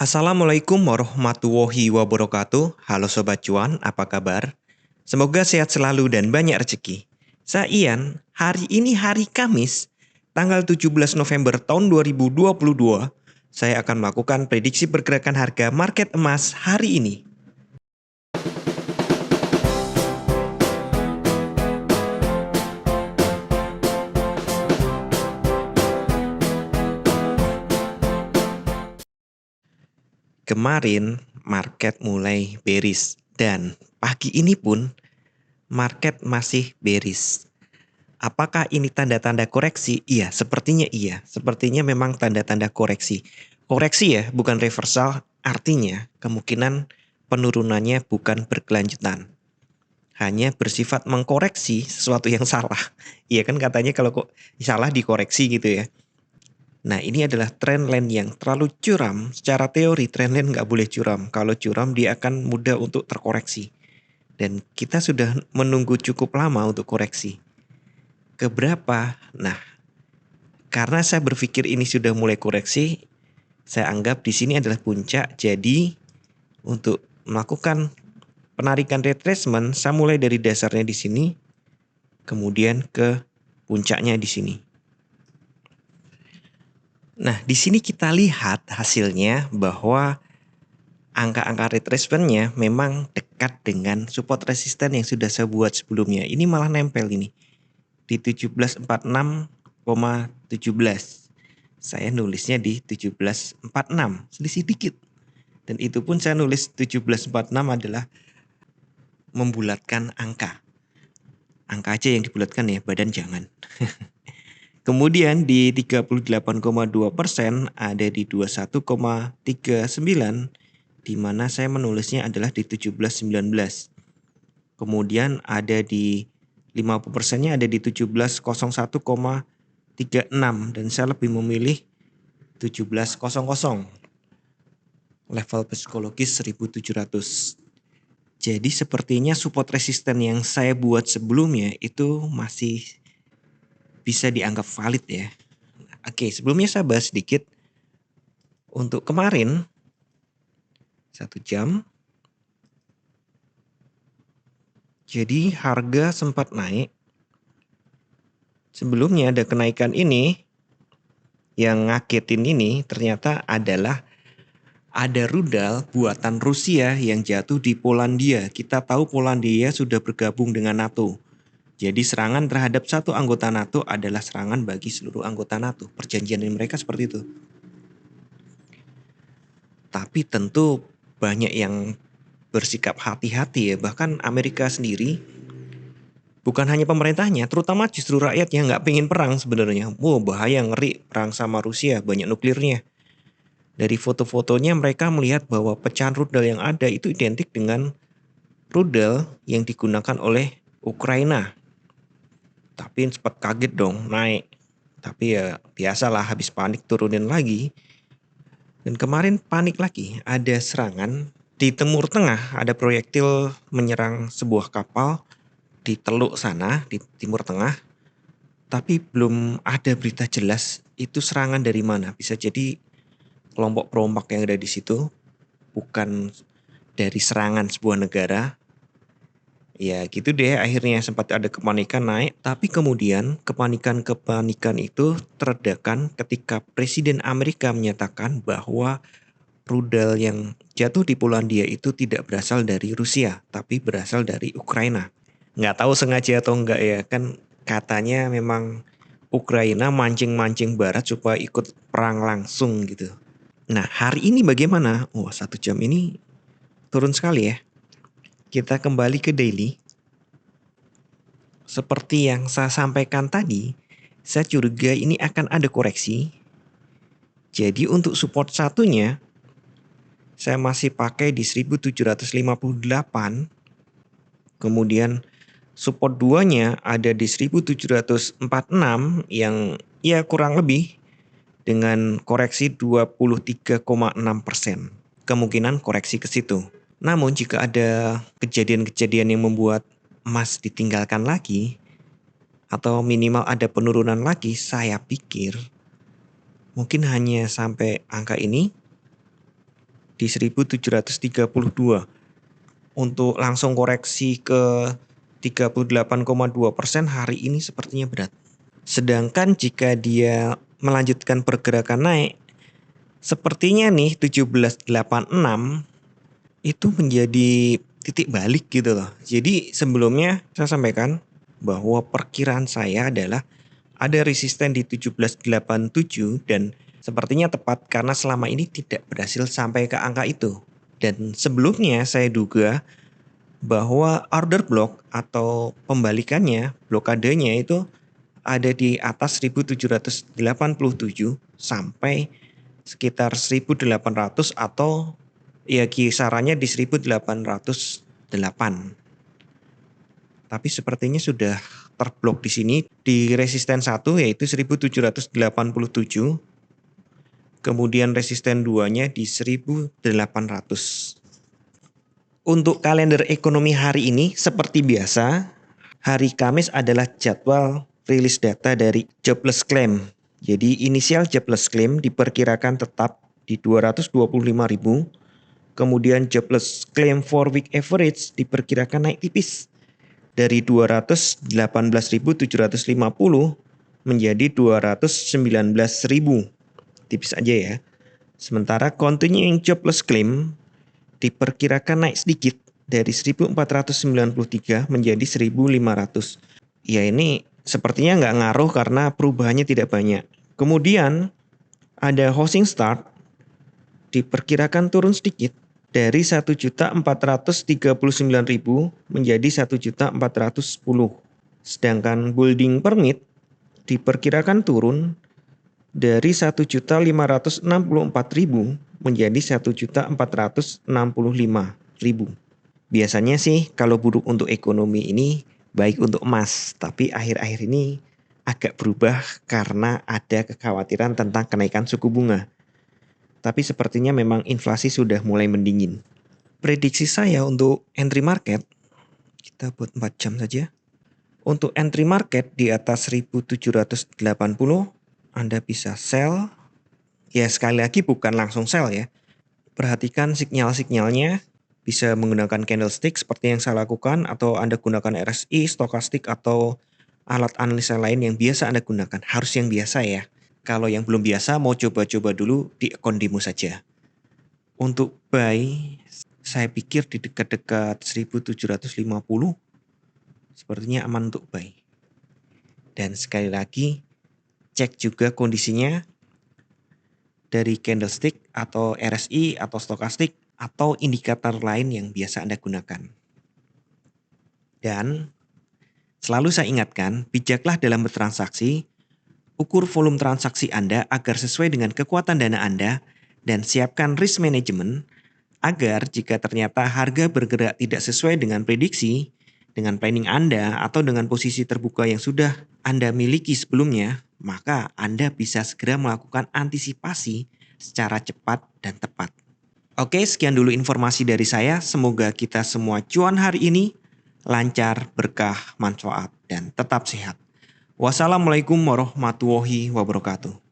Assalamualaikum warahmatullahi wabarakatuh. Halo Sobat Cuan, apa kabar? Semoga sehat selalu dan banyak rezeki. Saya Ian, hari ini hari Kamis, tanggal 17 November tahun 2022. Saya akan melakukan prediksi pergerakan harga market emas hari ini. Kemarin market mulai bearish dan pagi ini pun market masih bearish. Apakah ini tanda-tanda koreksi? Iya, sepertinya iya. Sepertinya memang tanda-tanda koreksi. Koreksi ya, bukan reversal. Artinya kemungkinan penurunannya bukan berkelanjutan. Hanya bersifat mengkoreksi sesuatu yang salah. Iya kan katanya kalau kok salah dikoreksi gitu ya. Nah ini adalah trendline yang terlalu curam. Secara teori trendline nggak boleh curam. Kalau curam dia akan mudah untuk terkoreksi. Dan kita sudah menunggu cukup lama untuk koreksi. Keberapa? Nah, karena saya berpikir ini sudah mulai koreksi, saya anggap di sini adalah puncak. Jadi untuk melakukan penarikan retracement, saya mulai dari dasarnya di sini, kemudian ke puncaknya di sini. Nah, di sini kita lihat hasilnya bahwa angka-angka retracementnya memang dekat dengan support resisten yang sudah saya buat sebelumnya. Ini malah nempel ini di 1746,17. Saya nulisnya di 1746, selisih dikit. Dan itu pun saya nulis 1746 adalah membulatkan angka. Angka aja yang dibulatkan ya, badan jangan. Kemudian di 38,2% ada di 21,39, di mana saya menulisnya adalah di 1719. Kemudian ada di 50%-nya ada di 1701,36 dan saya lebih memilih 1700. Level psikologis 1700. Jadi sepertinya support resisten yang saya buat sebelumnya itu masih bisa dianggap valid ya. Oke, sebelumnya saya bahas sedikit. Untuk kemarin 1 jam. Jadi harga sempat naik. Sebelumnya ada kenaikan ini. Yang ngagetin ini ternyata adalah ada rudal buatan Rusia yang jatuh di Polandia. Kita tahu Polandia sudah bergabung dengan NATO. Jadi serangan terhadap satu anggota NATO adalah serangan bagi seluruh anggota NATO. Perjanjian mereka seperti itu. Tapi tentu banyak yang bersikap hati-hati ya. Bahkan Amerika sendiri, bukan hanya pemerintahnya, terutama justru rakyat yang nggak pengen perang sebenarnya. Wow, bahaya, ngeri perang sama Rusia, banyak nuklirnya. Dari foto-fotonya mereka melihat bahwa pecahan rudal yang ada itu identik dengan rudal yang digunakan oleh Ukraina. Tapi sempat kaget dong, naik. Tapi ya biasalah, habis panik turunin lagi. Dan kemarin panik lagi, ada serangan di Timur Tengah, ada proyektil menyerang sebuah kapal di Teluk sana, di Timur Tengah. Tapi belum ada berita jelas itu serangan dari mana. Bisa jadi kelompok perompak yang ada di situ bukan dari serangan sebuah negara. Ya gitu deh, akhirnya sempat ada kepanikan naik. Tapi kemudian kepanikan itu teredakan ketika Presiden Amerika menyatakan bahwa rudal yang jatuh di Polandia itu tidak berasal dari Rusia, tapi berasal dari Ukraina. Nggak tahu sengaja atau enggak ya, kan katanya memang Ukraina mancing-mancing Barat supaya ikut perang langsung gitu. Nah hari ini bagaimana? Oh 1 jam ini turun sekali ya. Kita kembali ke daily. Seperti yang saya sampaikan tadi, saya curiga ini akan ada koreksi. Jadi untuk support satunya, saya masih pakai di 1758. Kemudian support 2-nya ada di 1746 yang ya kurang lebih dengan koreksi 23,6%. Kemungkinan koreksi ke situ. Namun jika ada kejadian-kejadian yang membuat emas ditinggalkan lagi atau minimal ada penurunan lagi, saya pikir mungkin hanya sampai angka ini di 1732. Untuk langsung koreksi ke 38,2% hari ini sepertinya berat. Sedangkan jika dia melanjutkan pergerakan naik, sepertinya nih 1786 itu menjadi titik balik gitu loh. Jadi sebelumnya saya sampaikan bahwa perkiraan saya adalah ada resisten di 1787 dan sepertinya tepat karena selama ini tidak berhasil sampai ke angka itu. Dan sebelumnya saya duga bahwa order block atau pembalikannya, blokadenya itu ada di atas 1787 sampai sekitar 1800 atau ya kisarannya di 1808. Tapi sepertinya sudah terblok di sini di resisten 1 yaitu 1787. Kemudian resisten 2-nya di 1800. Untuk kalender ekonomi hari ini seperti biasa, hari Kamis adalah jadwal rilis data dari jobless claim. Jadi inisial jobless claim diperkirakan tetap di 225.000. Kemudian jobless claim for week average diperkirakan naik tipis dari 218.750 menjadi 219.000. Tipis aja ya. Sementara continuing jobless claim diperkirakan naik sedikit dari 1493 menjadi 1500. Ya ini sepertinya nggak ngaruh karena perubahannya tidak banyak. Kemudian ada housing start diperkirakan turun sedikit dari 1.439.000 menjadi 1.410. Sedangkan building permit diperkirakan turun dari 1.564.000 menjadi 1.465.000. Biasanya sih kalau buruk untuk ekonomi ini baik untuk emas, tapi akhir-akhir ini agak berubah karena ada kekhawatiran tentang kenaikan suku bunga. Tapi sepertinya memang inflasi sudah mulai mendingin. Prediksi saya untuk entry market, kita buat 4 jam saja. Untuk entry market di atas 1780, Anda bisa sell. Ya sekali lagi bukan langsung sell ya. Perhatikan sinyal-sinyalnya, bisa menggunakan candlestick seperti yang saya lakukan atau Anda gunakan RSI, stokastik atau alat analisa lain yang biasa Anda gunakan. Harus yang biasa ya. Kalau yang belum biasa mau coba-coba dulu di akun demo saja. Untuk buy, saya pikir di dekat-dekat 1750 sepertinya aman untuk buy. Dan sekali lagi cek juga kondisinya dari candlestick atau RSI atau stokastik atau indikator lain yang biasa Anda gunakan. Dan selalu saya ingatkan, bijaklah dalam bertransaksi, ukur volume transaksi Anda agar sesuai dengan kekuatan dana Anda dan siapkan risk management agar jika ternyata harga bergerak tidak sesuai dengan prediksi, dengan planning Anda atau dengan posisi terbuka yang sudah Anda miliki sebelumnya, maka Anda bisa segera melakukan antisipasi secara cepat dan tepat. Oke, sekian dulu informasi dari saya. Semoga kita semua cuan hari ini lancar, berkah, manfaat, dan tetap sehat. Wassalamualaikum warahmatullahi wabarakatuh.